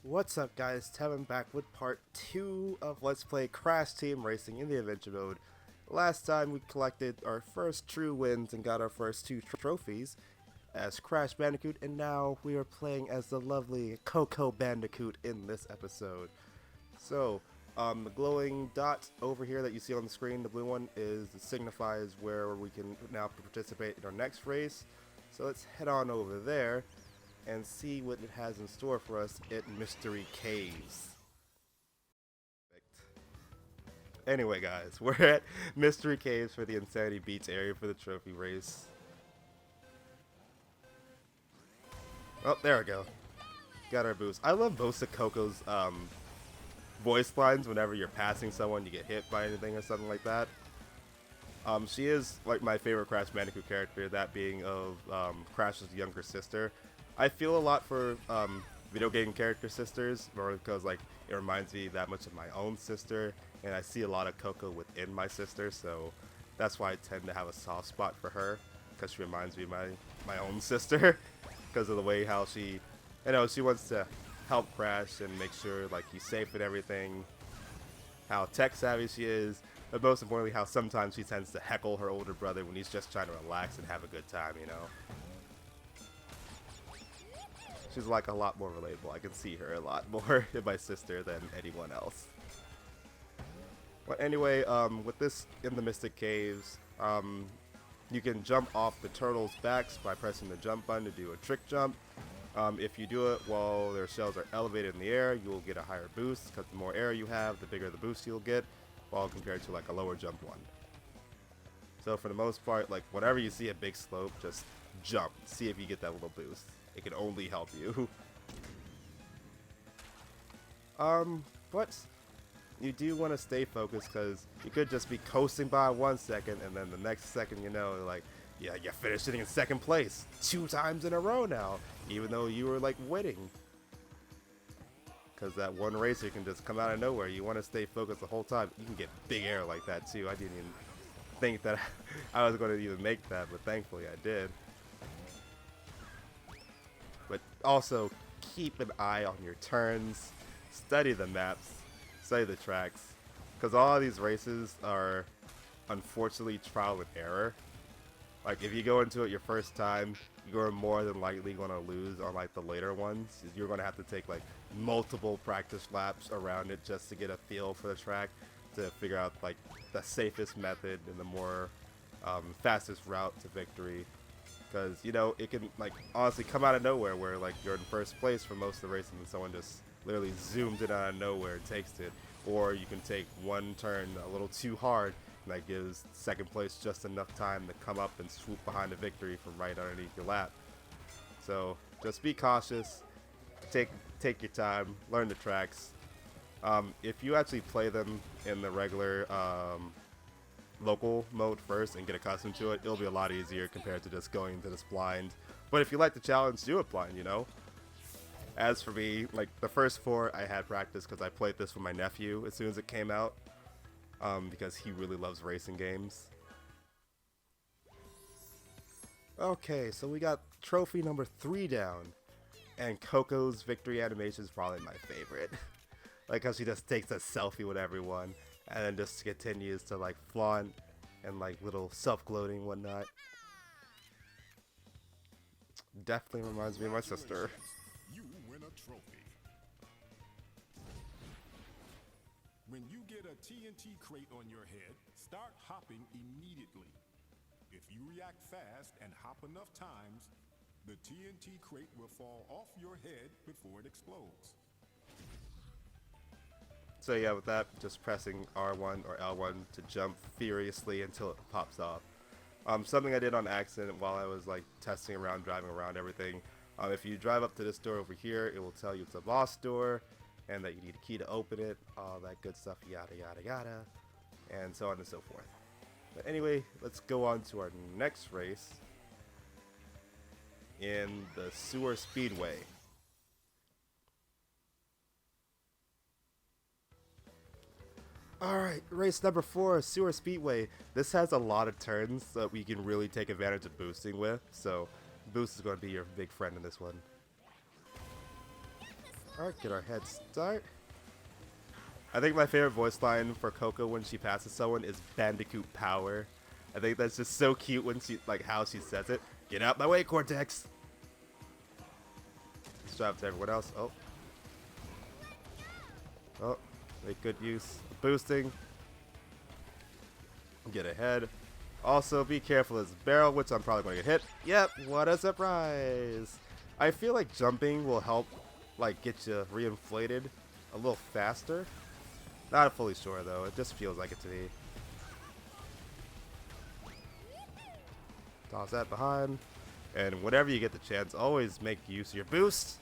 What's up guys, Tevin back with part 2 of Let's Play Crash Team Racing in the Adventure Mode. Last time we collected our first true wins and got our first 2 trophies as Crash Bandicoot, and now we are playing as the lovely Coco Bandicoot in this episode. So, the glowing dot over here that you see on the screen, the blue one, signifies where we can now participate in our next race. So let's head on over there and see what it has in store for us at Mystery Caves. Anyway guys, we're at Mystery Caves for the Sanity Beach Area for the trophy race. Oh, there we go. Got our boost. I love most of Coco's voice lines whenever you're passing someone, you get hit by anything or something like that. She is like my favorite Crash Bandicoot character, that being of Crash's younger sister. I feel a lot for video game character sisters, because like it reminds me that much of my own sister, and I see a lot of Coco within my sister, so that's why I tend to have a soft spot for her, because she reminds me of my own sister, because of the way how she, she wants to help Crash and make sure like he's safe and everything, how tech savvy she is, but most importantly how sometimes she tends to heckle her older brother when he's just trying to relax and have a good time, you know. She's like a lot more relatable. I can see her a lot more in my sister than anyone else. But anyway, with this in the Mystic Caves, you can jump off the turtles' backs by pressing the jump button to do a trick jump. If you do it while their shells are elevated in the air, you will get a higher boost, because the more air you have, the bigger the boost you'll get, while compared to like a lower jump one. So for the most part, like whenever you see a big slope, just jump, see if you get that little boost. It can only help you. But you do want to stay focused, because you could just be coasting by 1 second, and then the next second, like, yeah, you finished it in second place 2 times in a row now, even though you were like winning. Because that one racer can just come out of nowhere. You want to stay focused the whole time. You can get big air like that too. I didn't even think that I was going to even make that, but thankfully I did. But also keep an eye on your turns, study the maps, study the tracks, because all of these races are unfortunately trial and error. Like if you go into it your first time, you're more than likely going to lose on like the later ones. You're going to have to take like multiple practice laps around it just to get a feel for the track, to figure out like the safest method and the more fastest route to victory. Because, it can, like, honestly come out of nowhere where, like, you're in first place for most of the race and then someone just literally zooms it out of nowhere and takes it. Or you can take one turn a little too hard, and that gives second place just enough time to come up and swoop behind the victory from right underneath your lap. So, just be cautious, take your time, learn the tracks. If you actually play them in the regular, local mode first and get accustomed to it, it'll be a lot easier compared to just going into this blind. But if you like the challenge, do it blind, As for me, like the first 4 I had practice because I played this with my nephew as soon as it came out, because he really loves racing games. Okay, so we got trophy number 3 down, and Coco's victory animation is probably my favorite. Like how she just takes a selfie with everyone and then just continues to like flaunt and like little self-gloating and whatnot. Definitely reminds me of my sister. You win a trophy. When you get a TNT crate on your head, start hopping immediately. If you react fast and hop enough times, the TNT crate will fall off your head before it explodes. So yeah, with that, just pressing R1 or L1 to jump furiously until it pops off. Something I did on accident while I was like testing around, driving around everything. If you drive up to this door over here, it will tell you it's a boss door, and that you need a key to open it, all that good stuff, yada yada yada, and so on and so forth. But anyway, let's go on to our next race in the Sewer Speedway. Alright, race number 4, Sewer Speedway. This has a lot of turns that we can really take advantage of boosting with, so boost is going to be your big friend in this one. Alright, get our head start. I think my favorite voice line for Coco when she passes someone is Bandicoot Power. I think that's just so cute when she, like, how she says it. Get out my way, Cortex! Let's drop to everyone else. Oh. Oh, make good use of boosting. Get ahead. Also, be careful of this barrel, which I'm probably going to get hit. Yep, what a surprise! I feel like jumping will help, like, get you reinflated a little faster. Not fully sure though, it just feels like it to me. Toss that behind. And whenever you get the chance, always make use of your boost.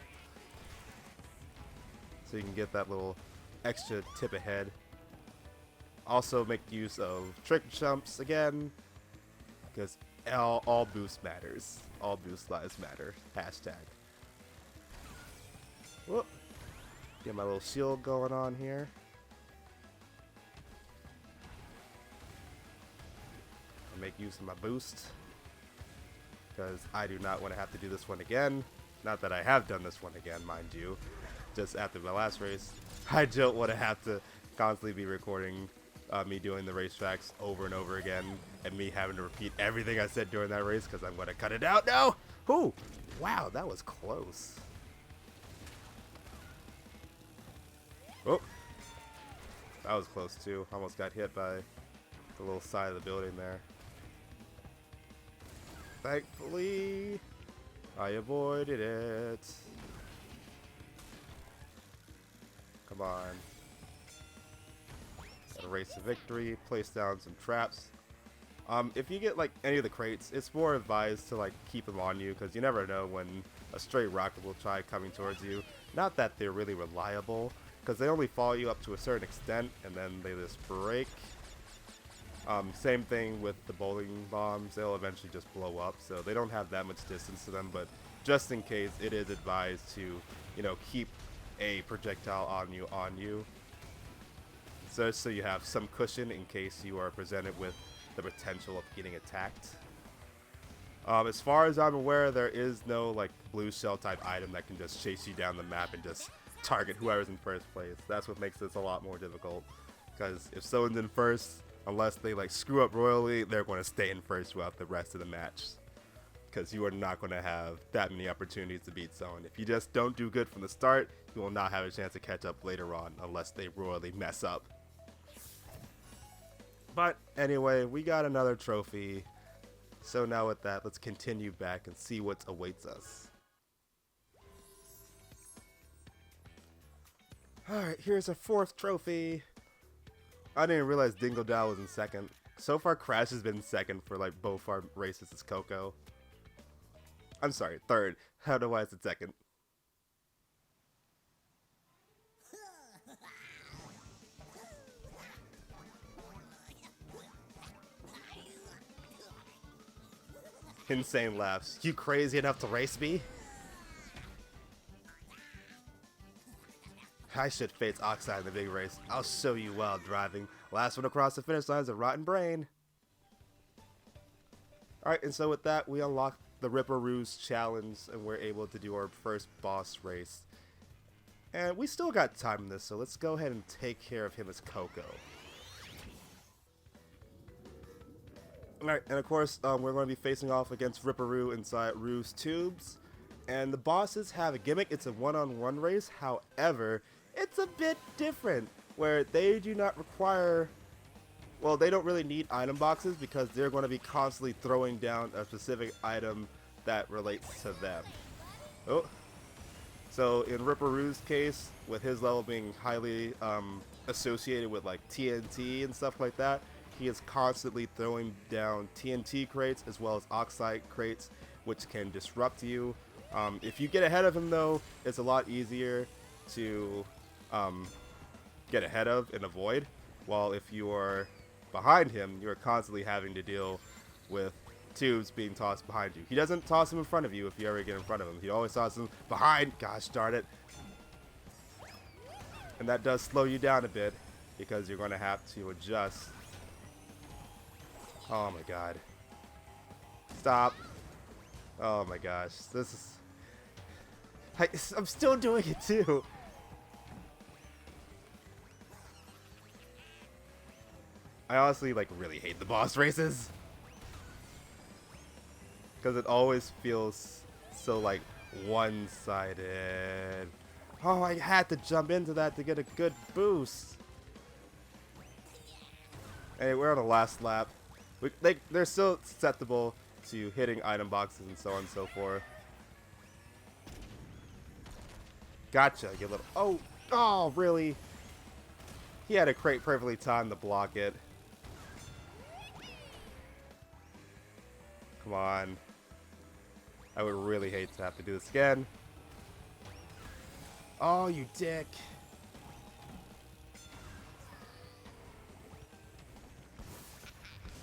So you can get that little extra tip ahead. Also make use of trick jumps again. Because all boost matters. All boost lives matter. Hashtag. Whoop. Get my little shield going on here. Make use of my boost because I do not want to have to do this one again. Not that I have done this one again, mind you. Just after my last race, I don't want to have to constantly be recording me doing the racetracks over and over again and me having to repeat everything I said during that race because I'm going to cut it out now. Ooh, wow, that was close. Oh, that was close too. Almost got hit by the little side of the building there. Thankfully, I avoided it. Come on. A race to victory, place down some traps. If you get like any of the crates, it's more advised to like keep them on you because you never know when a stray rocket will try coming towards you. Not that they're really reliable because they only follow you up to a certain extent and then they just break. Same thing with the bowling bombs, they'll eventually just blow up, so they don't have that much distance to them, but just in case, it is advised to, you know, keep a projectile on you, so you have some cushion in case you are presented with the potential of getting attacked. As far as I'm aware, there is no, like, blue shell type item that can just chase you down the map and just target whoever's in first place. That's what makes this a lot more difficult, because if someone's in first, unless they like screw up royally, they're going to stay in first throughout the rest of the match. Because you are not going to have that many opportunities to beat someone. If you just don't do good from the start, you will not have a chance to catch up later on unless they royally mess up. But anyway, we got another trophy. So now with that, let's continue back and see what awaits us. Alright, here's a fourth trophy. I didn't realize Dingle Dow was in second. So far, Crash has been second for like both our races as Coco. I'm sorry, third. I don't know why it's in second. Insane laughs. You crazy enough to race me? I should face Oxide in the big race. I'll show you while driving. Last one across the finish line is a rotten brain. Alright, and so with that, we unlock the Ripper Ruse challenge, and we're able to do our first boss race. And we still got time in this, so let's go ahead and take care of him as Coco. Alright, and of course, we're going to be facing off against Ripper Roo inside Ruse Tubes. And the bosses have a gimmick. It's a one-on-one race. However, it's a bit different, where they do not require, well, they don't really need item boxes because they're going to be constantly throwing down a specific item that relates to them. Oh, so in Ripper Roo's case, with his level being highly associated with like TNT and stuff like that, he is constantly throwing down TNT crates as well as Oxide crates, which can disrupt you. If you get ahead of him though, it's a lot easier to get ahead of and avoid, while if you are behind him, you're constantly having to deal with tubes being tossed behind you. He doesn't toss them in front of you if you ever get in front of him. He always tosses them behind. Gosh darn it. And that does slow you down a bit because you're going to have to adjust. Oh my god. Stop. Oh my gosh. This is... I'm still doing it too. I honestly like really hate the boss races because it always feels so like one-sided. Oh, I had to jump into that to get a good boost. Hey, we're on the last lap. They're still susceptible to hitting item boxes and so on and so forth. Gotcha, you little. Oh, really? He had a crate perfectly timed to block it. Come on. I would really hate to have to do this again. Oh, you dick.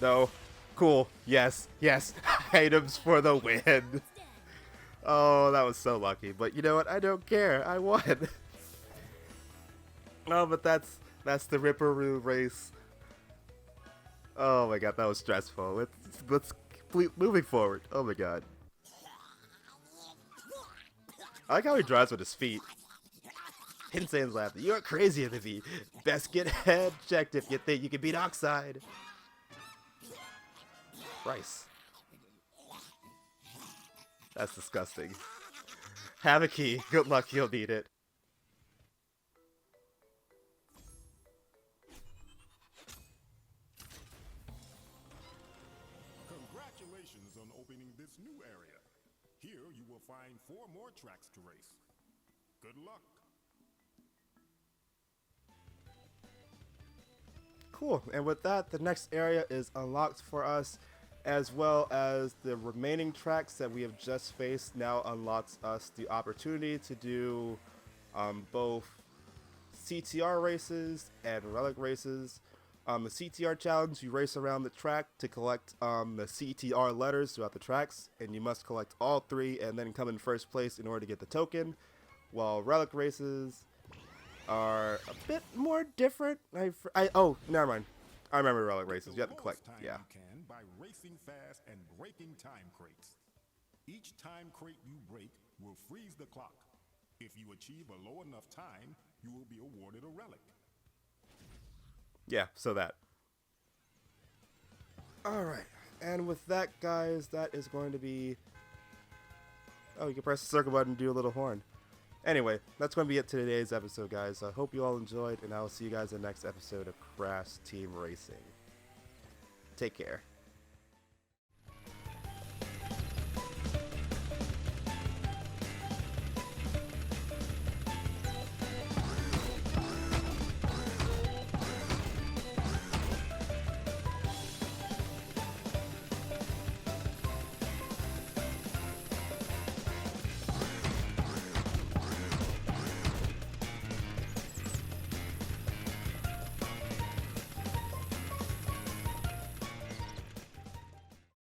No. Cool. Yes. Yes. Items for the win. Oh, that was so lucky. But you know what? I don't care. I won. Oh, but that's the Ripperoo race. Oh my god, that was stressful. Let's keep moving forward. Oh my god. I like how he drives with his feet. Insane's laughing. You're crazy, Tevy. Best get head checked if you think you can beat Oxide. Rice. That's disgusting. Have a key. Good luck, you'll need it. Congratulations on opening this new area. Here you will find 4 more tracks to race. Good luck. Cool, and with that, the next area is unlocked for us, as well as the remaining tracks that we have just faced now unlocks us the opportunity to do both CTR races and relic races. The CTR challenge, you race around the track to collect the CTR letters throughout the tracks, and you must collect all 3 and then come in first place in order to get the token, while relic races are a bit more different. Oh, never mind. I remember relic races. You have to collect. Yeah. You can by racing fast and breaking time crates. Each time crate you break will freeze the clock. If you achieve a low enough time, you will be awarded a relic. Yeah, so that. Alright, and with that, guys, that is going to be... Oh, you can press the circle button and do a little horn. Anyway, that's going to be it to today's episode, guys. I hope you all enjoyed, and I will see you guys in the next episode of Crash Team Racing. Take care.